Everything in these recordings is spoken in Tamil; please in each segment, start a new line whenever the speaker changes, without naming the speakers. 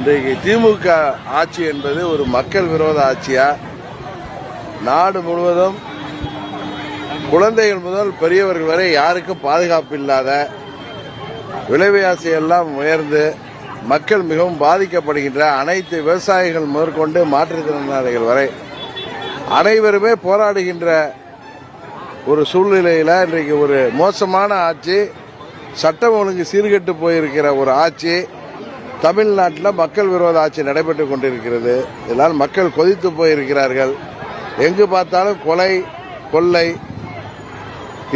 இன்றைக்கு திமுக ஆட்சி என்பது ஒரு மக்கள் விரோத ஆட்சியா? நாடு முழுவதும் குழந்தைகள் முதல் பெரியவர்கள் வரை யாருக்கும் பாதுகாப்பு இல்லாத, விலைவாசி எல்லாம் உயர்ந்து மக்கள் மிகவும் பாதிக்கப்படுகின்ற, அனைத்து விவசாயிகள் முதற்கொண்டு மாற்றுத்திறனாளிகள் வரை அனைவருமே போராடுகின்ற ஒரு சூழ்நிலையில் இன்றைக்கு ஒரு மோசமான ஆட்சி, சட்டம் ஒழுங்கு சீர்கெட்டு போயிருக்கிற ஒரு ஆட்சி தமிழ்நாட்டில் மக்கள் விரோத ஆட்சி நடைபெற்றுக் கொண்டிருக்கிறது. இதனால் மக்கள் கொதித்து போயிருக்கிறார்கள். எங்கு பார்த்தாலும் கொலை, கொள்ளை.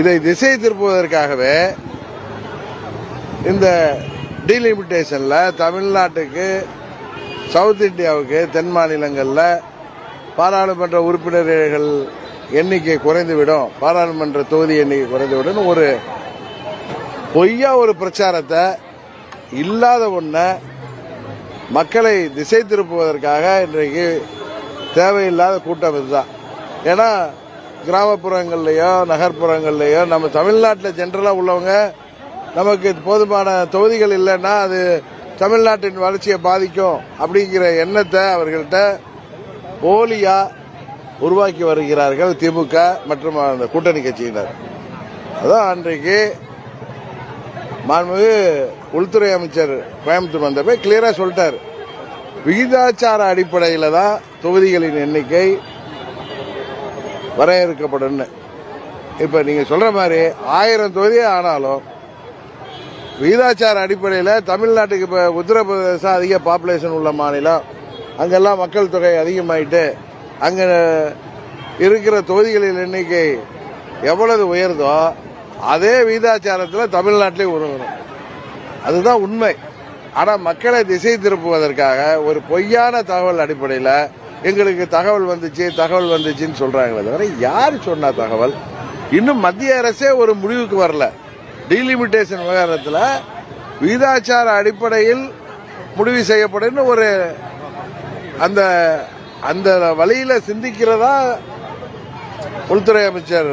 இதை திசை திருப்புவதற்காகவே இந்த டீலிமிட்டேஷன்ல தமிழ்நாட்டுக்கு, சவுத் இந்தியாவுக்கு, தென் மாநிலங்களில் பாராளுமன்ற உறுப்பினர்கள் எண்ணிக்கை குறைந்துவிடும், பாராளுமன்ற தொகுதி எண்ணிக்கை குறைந்துவிடும் ஒரு பொய்யா ஒரு பிரச்சாரத்தை, இல்லாத ஒன்றை மக்களை திசை திருப்புவதற்காக இன்றைக்கு தேவையில்லாத கூட்டம் இதுதான். ஏன்னா கிராமப்புறங்கள்லையோ நகர்ப்புறங்கள்லையோ நம்ம தமிழ்நாட்டில் ஜென்ரலாக உள்ளவங்க, நமக்கு போதுமான தொகுதிகள் இல்லைன்னா அது தமிழ்நாட்டின் வளர்ச்சியை பாதிக்கும் அப்படிங்கிற எண்ணத்தை அவர்கள்ட்ட போலியா உருவாக்கி வருகிறார்கள் திமுக மற்றும் அந்த கூட்டணி கட்சியினர். அதான் அன்றைக்கு மாண்புமிகு உள்துறை அமைச்சர் கோயம்புத்தூர் வந்தப்ப கிளியரா சொல்லிட்டார், விகிதாச்சார அடிப்படையில் தான் தொகுதிகளின் எண்ணிக்கை வரையறுக்கப்படும். இப்ப நீங்க சொல்ற மாதிரி 1000 தொகுதியே ஆனாலும் விகிதாச்சார அடிப்படையில் தமிழ்நாட்டுக்கு இப்ப உத்தரப்பிரதேசம் அதிக பாப்புலேஷன் உள்ள மாநிலம், அங்கெல்லாம் மக்கள் தொகை அதிகமாயிட்டு அங்க இருக்கிற தொகுதிகளின் எண்ணிக்கை எவ்வளவு உயர்ந்தோ அதே விகிதாச்சாரத்தில் தமிழ்நாட்டிலே உருவணும். அதுதான் உண்மை. ஆனால் மக்களை திசை திருப்புவதற்காக ஒரு பொய்யான தகவல் அடிப்படையில் எங்களுக்கு தகவல் வந்துச்சுன்னு சொல்றாங்களே தவிர யார் சொன்ன தகவல்? இன்னும் மத்திய அரசே ஒரு முடிவுக்கு வரல. டீலிமிட்டேஷன் விவகாரத்தில் விகிதாச்சார அடிப்படையில் முடிவு செய்யப்படும் ஒரு அந்த அந்த வழியில சிந்திக்கிறதா உள்துறை அமைச்சர்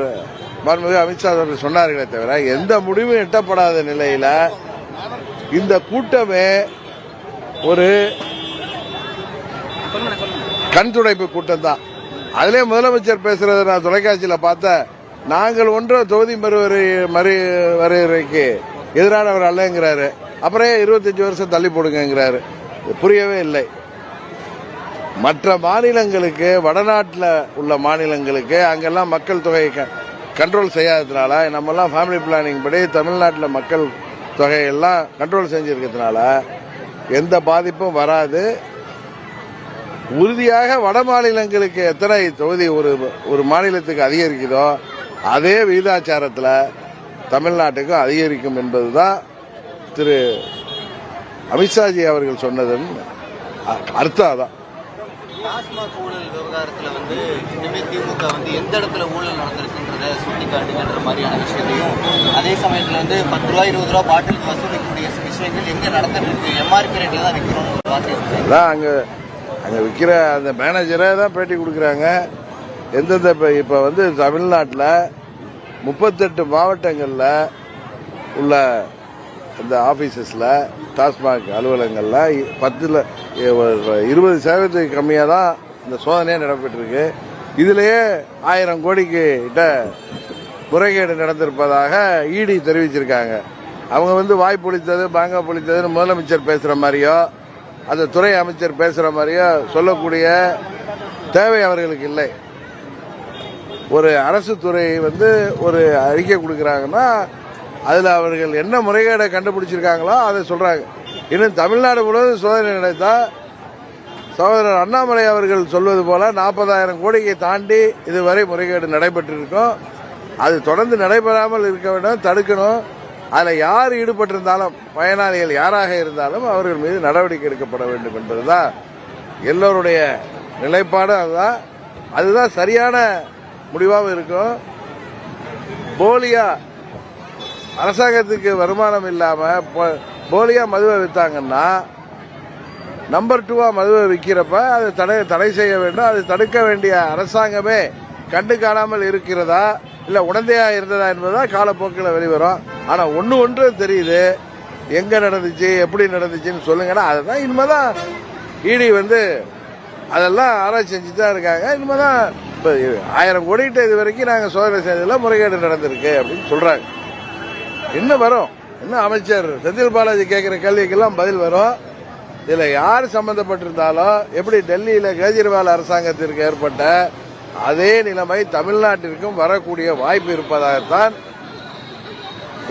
மாண்புமிகு அமித்ஷா அவர்கள் சொன்னார்களே தவிர எந்த முடிவும் எட்டப்படாத நிலையில இந்த கூட்டமே ஒரு கண் துடைப்பு கூட்டம் தான். அதிலே முதலமைச்சர் பேசுறத நான் தொலைக்காட்சியில் பார்த்தேன். நாங்கள் ஒன்றும் தொகுதி மறுவரைக்கு எதிரானவர் அல்லங்கிறாரு. அப்புறம் 25 வருஷம் தள்ளி போடுங்கிறாரு. புரியவே இல்லை. மற்ற மாநிலங்களுக்கு, வடநாட்டில் உள்ள மாநிலங்களுக்கு அங்கெல்லாம் மக்கள் தொகை கண்ட்ரோல் செய்யாததுனால, நம்மெல்லாம் ஃபேமிலி பிளானிங் படி தமிழ்நாட்டில் மக்கள் தொகையெல்லாம் கண்ட்ரோல் செஞ்சிருக்கிறதுனால எந்த பாதிப்பும் வராது. உறுதியாக வட மாநிலங்களுக்கு எத்தனை தொகுதி ஒரு மாநிலத்துக்கு அதிகரிக்குதோ அதே விகிதாச்சாரத்தில் தமிழ்நாட்டுக்கும் அதிகரிக்கும் என்பதுதான் திரு அமித்ஷாஜி அவர்கள் சொன்னதன் அர்த்தம். அதான்
டாஸ்மாக் ஊழல் விவகாரத்தில் இனிமே திமுக எந்த இடத்துல ஊழல் நடந்திருக்குன்றத சுட்டிக்காட்டுகின்ற மாதிரியான விஷயத்தையும், அதே சமயத்தில் 10 ரூபா 20 ரூபா பாட்டிலுக்கு வசூலிக்கக்கூடிய விஷயங்கள் எங்க நடந்துட்டு இருக்கு, எம்ஆர்பி ரேட்ல தான் விற்கணும்.
அங்க விற்கிற அந்த மேனேஜரை தான் பேட்டி கொடுக்குறாங்க. எந்தெந்த இப்ப தமிழ்நாட்டில் 38 மாவட்டங்களில் உள்ள இந்த ஆபீசஸ்ல, டாஸ்மாக் அலுவலகங்கள்ல 20% கம்மியாக தான் இந்த சோதனையே நடைபெற்றிருக்கு. இதுலயே 1000 கோடிக்கு கிட்ட முறைகேடு நடந்திருப்பதாக இடி தெரிவிச்சிருக்காங்க. அவங்க வாய் பொழித்தது, பாங்க பொழித்ததுன்னு முதலமைச்சர் பேசுற மாதிரியோ அந்த துறை அமைச்சர் பேசுற மாதிரியோ சொல்லக்கூடிய தேவை அவர்களுக்கு இல்லை. ஒரு அரசு துறை ஒரு அறிக்கை கொடுக்கறாங்கன்னா அதுல அவர்கள் என்ன முறைகேடை கண்டுபிடிச்சிருக்காங்களோ அதை சொல்றாங்க. இன்னும் தமிழ்நாடு முழுவதும் சோதனை நடத்தா சகோதரர் அண்ணாமலை அவர்கள் சொல்வது போல 40,000 கோடியை தாண்டி இதுவரை முறைகேடு நடைபெற்றிருக்கும். அது தொடர்ந்து நடைபெறாமல் இருக்க வேண்டும், தடுக்கணும். அதில் யார் ஈடுபட்டிருந்தாலும், பயனாளிகள் யாராக இருந்தாலும் அவர்கள் மீது நடவடிக்கை எடுக்கப்பட வேண்டும் என்பதுதான் எல்லோருடைய நிலைப்பாடு. அதுதான் சரியான முடிவாக இருக்கும். போலியா அரசாங்கத்துக்கு வருமானம் இல்லாம போலியா மதுவை வித்தாங்கன்னா நம்பர் 2 மதுவை விற்கிறப்ப அது தடை செய்ய வேண்டும். அது தடுக்க வேண்டிய அரசாங்கமே கண்டு காணாமல் இருக்கிறதா இல்ல உடந்தையா இருந்ததா என்பதுதான் காலப்போக்கில் வெளிவரும். ஆனா ஒன்று தெரியுது, எங்க நடந்துச்சு எப்படி நடந்துச்சுன்னு சொல்லுங்கன்னா அதுதான் இனிமேதான் இடி வந்து அதெல்லாம் ஆராய்ச்சி செஞ்சு தான் இருக்காங்க. இனிமேல் தான் இப்போ 1000 கோடிக்கிட்ட இது வரைக்கும் நாங்கள் சோதனை செய்ததில் முறைகேடு நடந்திருக்கு அப்படின்னு சொல்றாங்க. இன்னும் வரும், இன்னும் அமைச்சர் செந்தில் பாலாஜி கேட்குற கேள்விக்கெல்லாம் பதில் வரும். இதில் யார் சம்பந்தப்பட்டிருந்தாலும் எப்படி டெல்லியில் கேஜ்ரிவால் அரசாங்கத்திற்கு ஏற்பட்ட அதே நிலைமை தமிழ்நாட்டிற்கும் வரக்கூடிய வாய்ப்பு இருப்பதாகத்தான்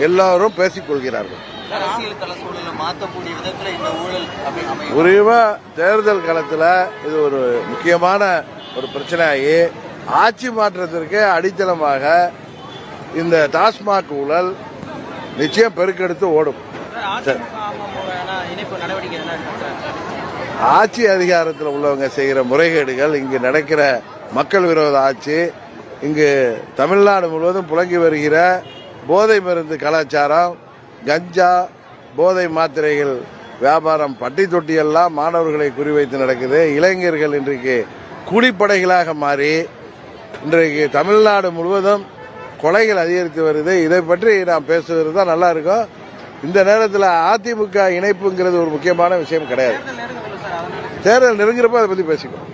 எல்லாரும் பேசிக் கொள்கிறார்கள்.
அரசியல் கள சூழலை மாற்றக்கூடிய விதத்துல இந்த ஊழல் அமையும்.
குறிப்பா தேர்தல் களத்தில் இது ஒரு முக்கியமான ஒரு பிரச்சனையாகி ஆட்சி மாற்றத்திற்கு அடித்தளமாக இந்த டாஸ்மாக் ஊழல் நிச்சயம் பெருக்கெடுத்து ஓடும். ஆட்சி அதிகாரத்தில் உள்ளவங்க செய்கிற முறைகேடுகள், இங்கு நடக்கிற மக்கள் விரோத ஆட்சி, இங்கு தமிழ்நாடு முழுவதும் புழங்கி வருகிற போதை மருந்து கலாச்சாரம், கஞ்சா, போதை மாத்திரைகள் வியாபாரம், பட்டி தொட்டி எல்லாம் மாணவர்களை குறிவைத்து நடக்குது. இளைஞர்கள் இன்றைக்கு கூலிப்படைகளாக மாறி இன்றைக்கு தமிழ்நாடு முழுவதும் கொலைகள் அதிகரித்து வருது. இதை பற்றி நாம் பேசுவது தான் நல்லா இருக்கும். இந்த நேரத்தில் அதிமுக இணைப்புங்கிறது ஒரு முக்கியமான விஷயம் கிடையாது. தேர்தல் நெருங்குறப்ப அதை பற்றி பேசிக்கணும்.